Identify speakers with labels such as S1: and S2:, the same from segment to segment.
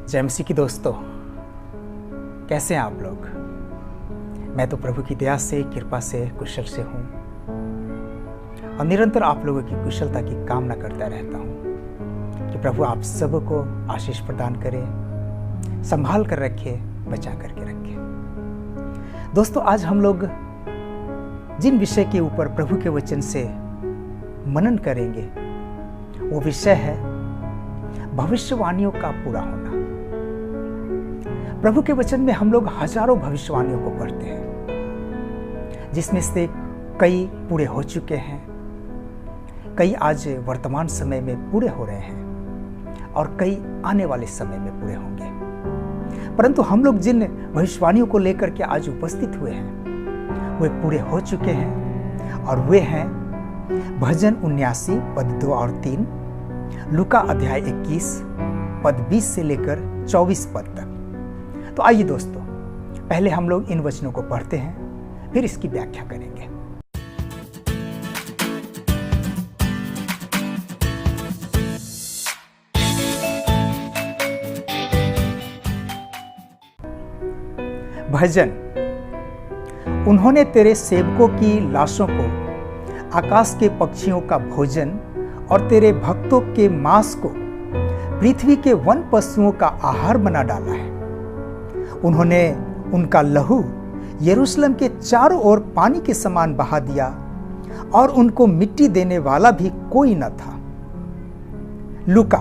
S1: जय मसीह की दोस्तों, कैसे हैं आप लोग। मैं तो प्रभु की दया से, कृपा से, कुशल से हूँ और निरंतर आप लोगों की कुशलता की कामना करता रहता हूँ कि प्रभु आप सबको आशीष प्रदान करे, संभाल कर रखे, बचा करके रखे। दोस्तों, आज हम लोग जिन विषय के ऊपर प्रभु के वचन से मनन करेंगे वो विषय है भविष्यवाणियों का पूरा होना। प्रभु के वचन में हम लोग हजारों भविष्यवाणियों को पढ़ते हैं, जिसमें से कई पूरे हो चुके हैं, कई आज वर्तमान समय में पूरे हो रहे हैं और कई आने वाले समय में पूरे होंगे। परंतु हम लोग जिन भविष्यवाणियों को लेकर के आज उपस्थित हुए हैं वे पूरे हो चुके हैं और वे हैं भजन 79 पद 2 और 3, लूका अध्याय 21 पद 20 से लेकर 24 पद तक। तो आइए दोस्तों, पहले हम लोग इन वचनों को पढ़ते हैं, फिर इसकी व्याख्या करेंगे। भजन। उन्होंने तेरे सेवकों की लाशों को आकाश के पक्षियों का भोजन और तेरे भक्तों के मांस को पृथ्वी के वन पशुओं का आहार बना डाला है। उन्होंने उनका लहू यरूशलेम के चारों ओर पानी के समान बहा दिया और उनको मिट्टी देने वाला भी कोई न था। लूका।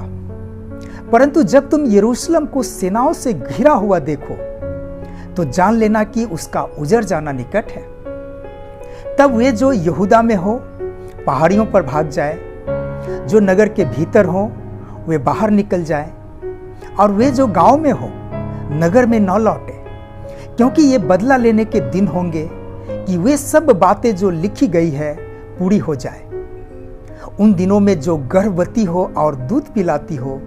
S1: परंतु जब तुम यरूशलेम को सेनाओं से घिरा हुआ देखो तो जान लेना कि उसका उजड़ जाना निकट है। तब वे जो यहूदा में हो पहाड़ियों पर भाग जाए, जो नगर के भीतर हो वे बाहर निकल जाए और वे जो गांव में हो नगर में न लौटे, क्योंकि ये बदला लेने के दिन होंगे कि वे सब बातें जो लिखी गई है पूरी हो जाए। उन दिनों में जो गर्भवती हो और दूध पिलाती हो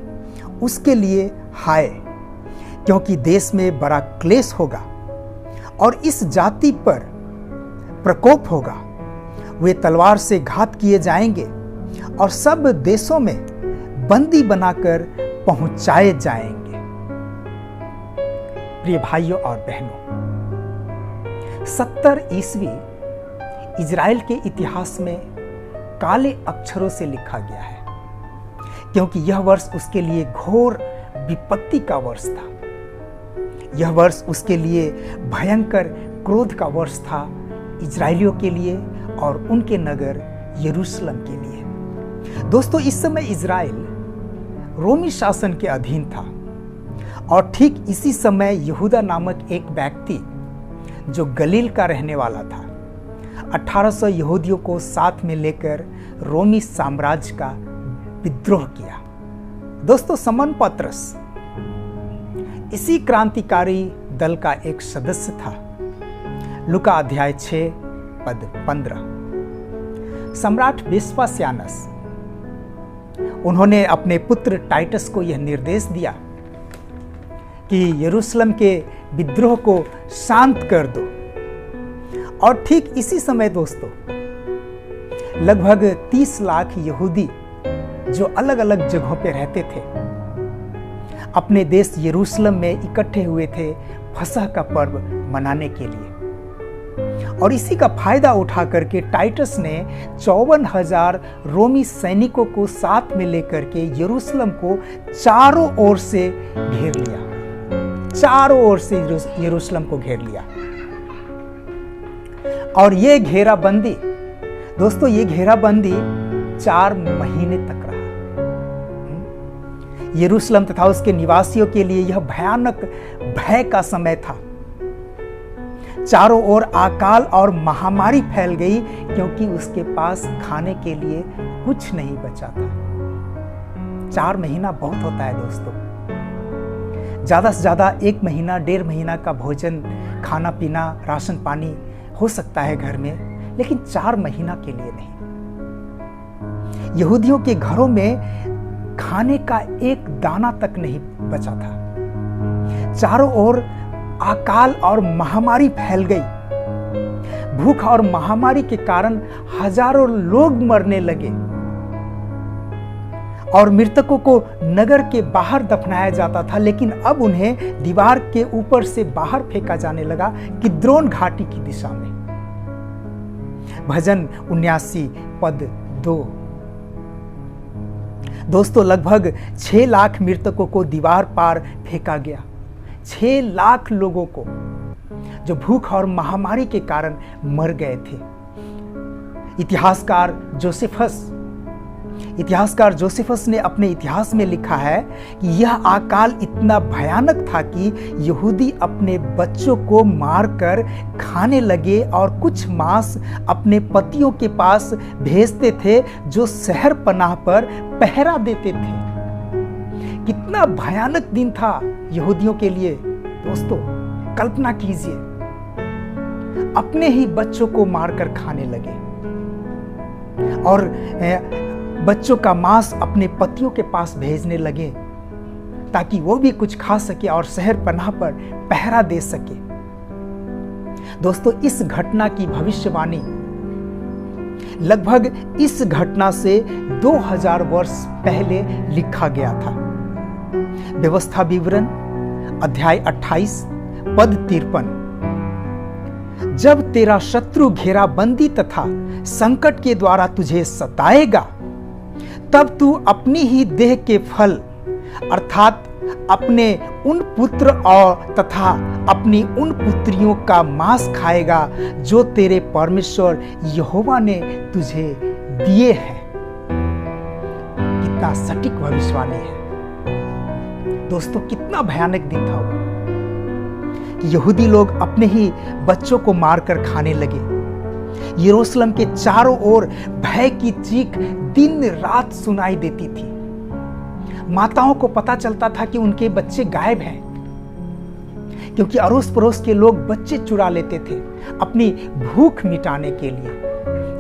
S1: उसके लिए हाय, क्योंकि देश में बड़ा क्लेश होगा और इस जाति पर प्रकोप होगा। वे तलवार से घात किए जाएंगे और सब देशों में बंदी बनाकर पहुंचाए जाएंगे। प्रिय भाइयों और बहनों, 70 ईस्वी इजराइल के इतिहास में काले अक्षरों से लिखा गया है, क्योंकि यह वर्ष उसके लिए घोर विपत्ति का वर्ष था। यह वर्ष उसके लिए भयंकर क्रोध का वर्ष था, इजराइलियों के लिए और उनके नगर यरूशलेम के लिए। दोस्तों, इस समय इजराइल रोमी शासन के अधीन था और ठीक इसी समय यहूदा नामक एक व्यक्ति जो गलील का रहने वाला था 1800 यहूदियों को साथ में लेकर रोमी साम्राज्य का विद्रोह किया। दोस्तों, समन पत्रस इसी क्रांतिकारी दल का एक सदस्य था। लूका अध्याय 6 पद 15। सम्राट वेस्पासियानस, उन्होंने अपने पुत्र टाइटस को यह निर्देश दिया कि यरूशलेम के विद्रोह को शांत कर दो। और ठीक इसी समय दोस्तों, लगभग 30 लाख यहूदी जो अलग अलग जगहों पे रहते थे अपने देश यरूशलेम में इकट्ठे हुए थे फसह का पर्व मनाने के लिए। और इसी का फायदा उठा करके टाइटस ने 54,000 रोमी सैनिकों को साथ में लेकर के यरूशलेम को चारों ओर से घेर लिया। चारों ओर से यरूशलेम को घेर लिया। और ये घेराबंदी दोस्तों, ये घेराबंदी 4 महीने तक रहा। यरूशलेम तथा उसके निवासियों के लिए यह भयानक भय का समय था। चारों ओर अकाल और महामारी फैल गई, क्योंकि उसके पास खाने के लिए कुछ नहीं बचा था। 4 महीना बहुत होता है दोस्तों। ज्यादा से ज्यादा 1 महीना 1.5 महीना का भोजन, खाना पीना, राशन पानी हो सकता है घर में, लेकिन 4 महीना के लिए नहीं। यहूदियों के घरों में खाने का एक दाना तक नहीं बचा था। चारों ओर अकाल और महामारी फैल गई। भूख और महामारी के कारण हजारों लोग मरने लगे और मृतकों को नगर के बाहर दफनाया जाता था, लेकिन अब उन्हें दीवार के ऊपर से बाहर फेंका जाने लगा किद्रोन घाटी की दिशा में। भजन 79 पद 2। दोस्तों, लगभग 6 लाख मृतकों को दीवार पार फेंका गया। 6 लाख लोगों को जो भूख और महामारी के कारण मर गए थे। इतिहासकार जोसेफस ने अपने इतिहास में लिखा है कि यह अकाल इतना भयानक था कि यहूदी अपने बच्चों को मारकर खाने लगे और कुछ मांस अपने पतियों के पास भेजते थे जो शहर पनाह पर पहरा देते थे। कितना भयानक दिन था यहूदियों के लिए। दोस्तों, कल्पना कीजिए, अपने ही बच्चों को मारकर खाने लगे और बच्चों का मांस अपने पतियों के पास भेजने लगे ताकि वो भी कुछ खा सके और शहर पनाह पर पहरा दे सके। दोस्तों, इस घटना की भविष्यवाणी लगभग इस घटना से 2000 वर्ष पहले लिखा गया था। व्यवस्था विवरण अध्याय 28 पद 53। जब तेरा शत्रु घेराबंदी तथा संकट के द्वारा तुझे सताएगा, तब तू अपनी ही देह के फल अर्थात अपने उन पुत्र और तथा अपनी उन पुत्रियों का मांस खाएगा जो तेरे परमेश्वर यहोवा ने तुझे दिए हैं। कितना सटीक भविष्यवाणी है। दोस्तों, कितना भयानक दिन था वो कि यहूदी लोग अपने ही बच्चों को मारकर खाने लगे। यरूशलेम के चारों ओर भय की चीख दिन रात सुनाई देती थी। माताओं को पता चलता था कि उनके बच्चे गायब हैं, क्योंकि अड़ोस पड़ोस के लोग बच्चे चुरा लेते थे अपनी भूख मिटाने के लिए,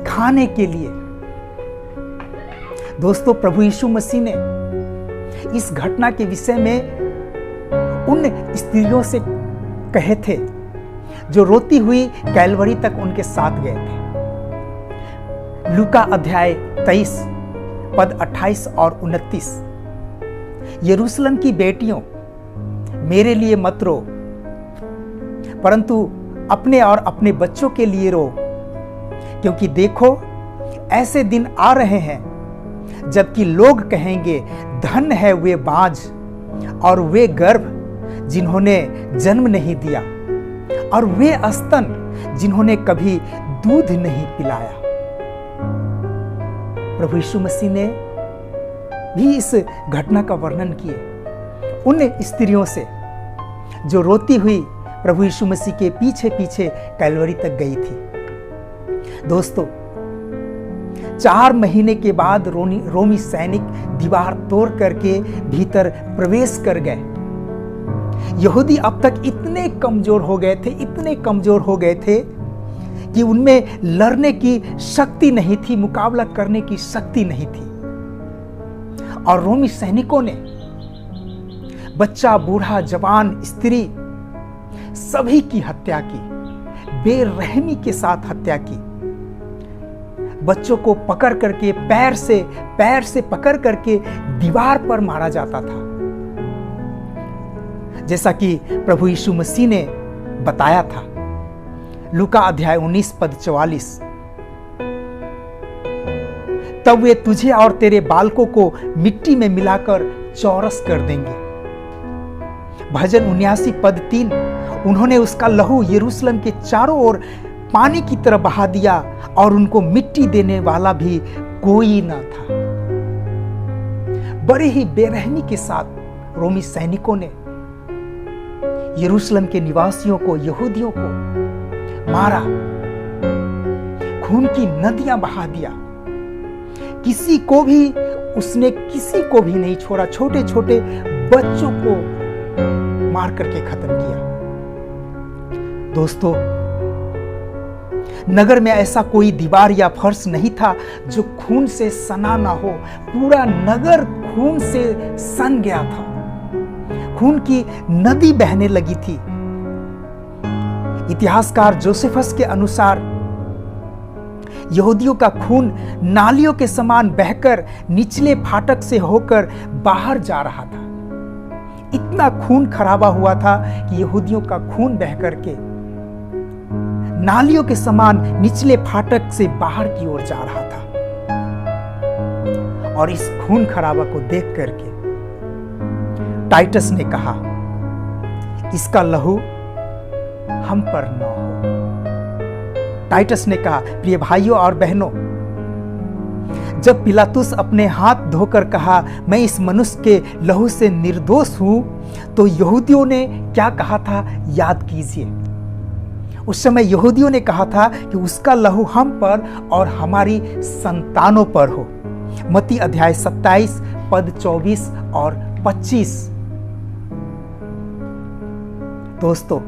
S1: खाने के लिए। दोस्तों, प्रभु यीशु मसीह ने इस घटना के विषय में उन स्त्रियों से कहे थे जो रोती हुई कैलवरी तक उनके साथ गए थे। लूका अध्याय 23 पद 28 और 29। यरूशलेम की बेटियों, मेरे लिए मत रो, परंतु अपने और अपने बच्चों के लिए रो, क्योंकि देखो ऐसे दिन आ रहे हैं जबकि लोग कहेंगे, धन है वे बाँझ और वे गर्भ जिन्होंने जन्म नहीं दिया और वे स्तन जिन्होंने कभी दूध नहीं पिलाया। प्रभु यीशु मसीह ने भी इस घटना का वर्णन किए उन स्त्रियों से जो रोती हुई प्रभु यीशु मसीह के पीछे पीछे कैलवरी तक गई थी। दोस्तों, 4 महीने के बाद रोमी सैनिक दीवार तोड़ करके भीतर प्रवेश कर गए। यहूदी अब तक इतने कमजोर हो गए थे कि उनमें लड़ने की शक्ति नहीं थी, मुकाबला करने की शक्ति नहीं थी। और रोमी सैनिकों ने बच्चा, बूढ़ा, जवान, स्त्री सभी की हत्या की, बेरहमी के साथ हत्या की। बच्चों को पकड़ करके पैर से पकड़ करके दीवार पर मारा जाता था, जैसा कि प्रभु यीशु मसीह ने बताया था। लूका अध्याय 19 पद 44। तब वे तुझे और तेरे बालकों को मिट्टी में मिलाकर चौरस कर देंगे। भजन 79 पद 3। उन्होंने उसका लहू यरूशलेम के चारों ओर पानी की तरह बहा दिया और उनको मिट्टी देने वाला भी कोई न था। बड़े ही बेरहमी के साथ रोमी सैनिकों ने यरूशलेम के निवासियों को, यहूदियों को मारा, खून की नदियां बहा दिया। किसी को भी नहीं छोड़ा। छोटे छोटे बच्चों को मार करके खत्म किया। दोस्तों, नगर में ऐसा कोई दीवार या फर्श नहीं था जो खून से सना ना हो। पूरा नगर खून से सन गया था। खून की नदी बहने लगी थी। इतिहासकार जोसेफस के अनुसार यहूदियों का खून नालियों के समान बहकर निचले फाटक से होकर बाहर जा रहा था। इतना खून खराबा हुआ था कि यहूदियों का खून बहकर के नालियों के समान निचले फाटक से बाहर की ओर जा रहा था। और इस खून खराबा को देख करके टाइटस ने कहा, इसका लहू हम पर न हो। टाइटस ने कहा, प्रिय भाइयों और बहनों, जब पिलातुस अपने हाथ धोकर कहा मैं इस मनुष्य के लहू से निर्दोष हूं, तो यहूदियों ने क्या कहा था याद कीजिए। उस समय यहूदियों ने कहा था कि उसका लहू हम पर और हमारी संतानों पर हो। मत्ती अध्याय 27 पद 24 और 25। दोस्तों,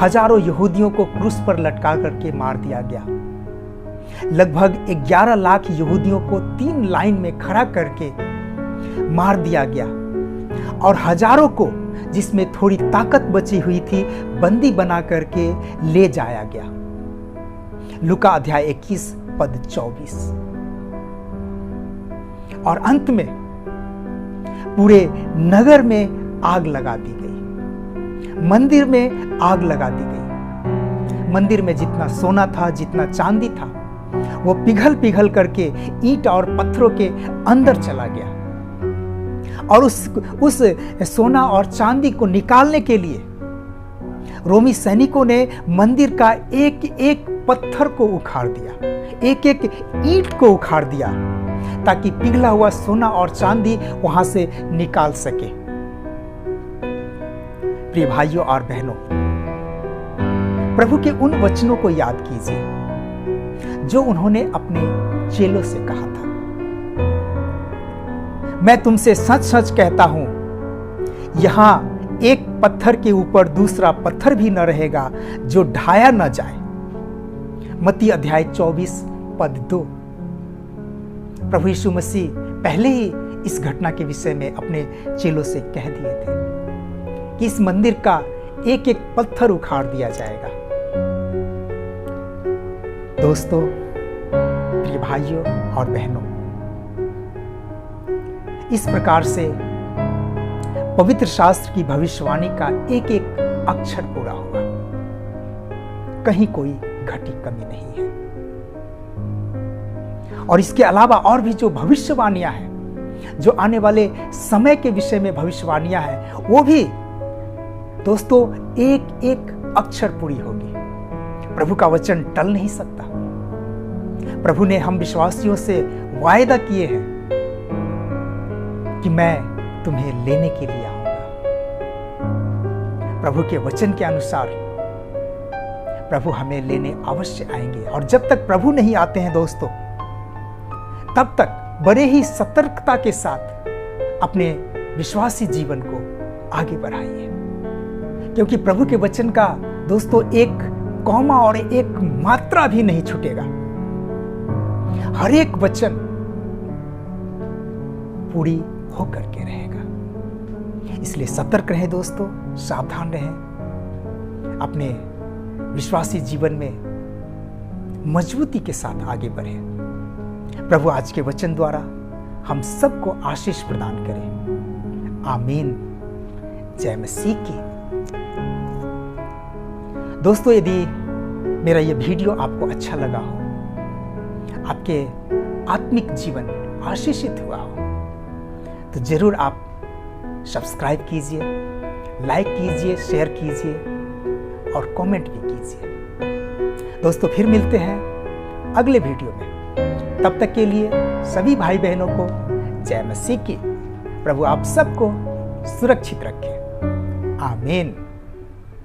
S1: हजारों यहूदियों को क्रूस पर लटका करके मार दिया गया। लगभग 11 लाख यहूदियों को 3 लाइन में खड़ा करके मार दिया गया और हजारों को, जिसमें थोड़ी ताकत बची हुई थी, बंदी बना करके ले जाया गया। लूका अध्याय 21 पद 24। और अंत में पूरे नगर में आग लगा दी गई, मंदिर में आग लगा दी गई। मंदिर में जितना सोना था, जितना चांदी था, वो पिघल पिघल करके ईंट और पत्थरों के अंदर चला गया। और उस सोना और चांदी को निकालने के लिए रोमी सैनिकों ने मंदिर का एक एक पत्थर को उखाड़ दिया, एक एक ईंट को उखाड़ दिया, ताकि पिघला हुआ सोना और चांदी वहां से निकाल सके। प्रिय भाइयों और बहनों, प्रभु के उन वचनों को याद कीजिए जो उन्होंने अपने चेलों से कहा था। मैं तुमसे सच सच कहता हूं, यहां एक पत्थर के ऊपर दूसरा पत्थर भी न रहेगा जो ढाया न जाए। मत्ती अध्याय 24 पद 2। प्रभु यीशु मसीह पहले ही इस घटना के विषय में अपने चेलों से कह दिए थे कि इस मंदिर का एक एक पत्थर उखाड़ दिया जाएगा। दोस्तों, प्रिय भाइयों और बहनों, इस प्रकार से पवित्र शास्त्र की भविष्यवाणी का एक एक अक्षर पूरा हुआ। कहीं कोई घटी कमी नहीं है। और इसके अलावा और भी जो भविष्यवाणियां हैं, जो आने वाले समय के विषय में भविष्यवाणियां हैं, वो भी दोस्तों एक एक अक्षर पूरी होगी। प्रभु का वचन टल नहीं सकता। प्रभु ने हम विश्वासियों से वायदा किए हैं कि मैं तुम्हें लेने के लिए आऊंगा। प्रभु के वचन के अनुसार प्रभु हमें लेने अवश्य आएंगे। और जब तक प्रभु नहीं आते हैं दोस्तों, तब तक बड़े ही सतर्कता के साथ अपने विश्वासी जीवन को आगे बढ़ाइए, क्योंकि प्रभु के वचन का दोस्तों एक कॉमा और एक मात्रा भी नहीं छूटेगा। हर एक वचन पूरी होकर के रहेगा। इसलिए सतर्क रहें दोस्तों, सावधान रहें, अपने विश्वासी जीवन में मजबूती के साथ आगे बढ़ें। प्रभु आज के वचन द्वारा हम सबको आशीष प्रदान करें। आमीन। जय मसीह की। दोस्तों, यदि मेरा यह वीडियो आपको अच्छा लगा हो, आपके आत्मिक जीवन आशीषित हुआ हो, तो जरूर आप सब्सक्राइब कीजिए, लाइक कीजिए, शेयर कीजिए और कमेंट भी कीजिए। दोस्तों, फिर मिलते हैं अगले वीडियो में। तब तक के लिए सभी भाई बहनों को जय मसीह की। प्रभु आप सबको सुरक्षित रखे। आमीन।